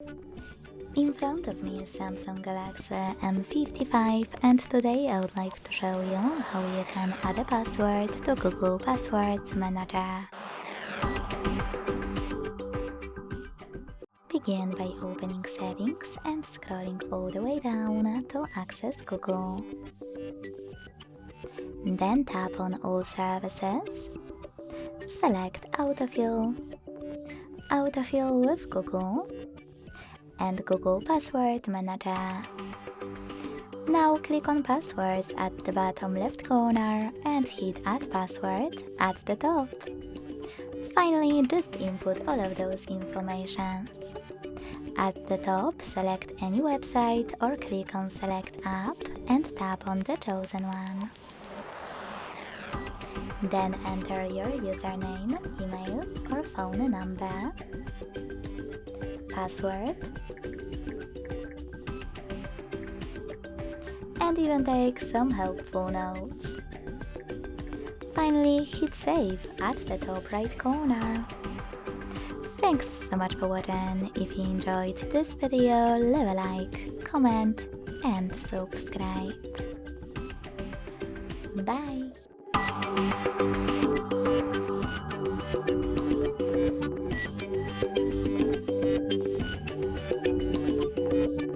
In front of me is Samsung Galaxy M55, and today I would like to show you how you can add a password to Google Passwords Manager. Begin by opening Settings and scrolling all the way down to access Google. Then tap on All Services, select Autofill, Autofill with Google, and Google Password Manager. Now click on Passwords at the bottom left corner and hit Add Password at the top. Finally, just input all of those informations. At the top, select any website or click on Select App and tap on the chosen one. Then enter your username, email or phone number, password, and even take some helpful notes. Finally, hit Save at the top right corner. Thanks so much for watching. If you enjoyed this video, leave a like, comment and subscribe. Bye!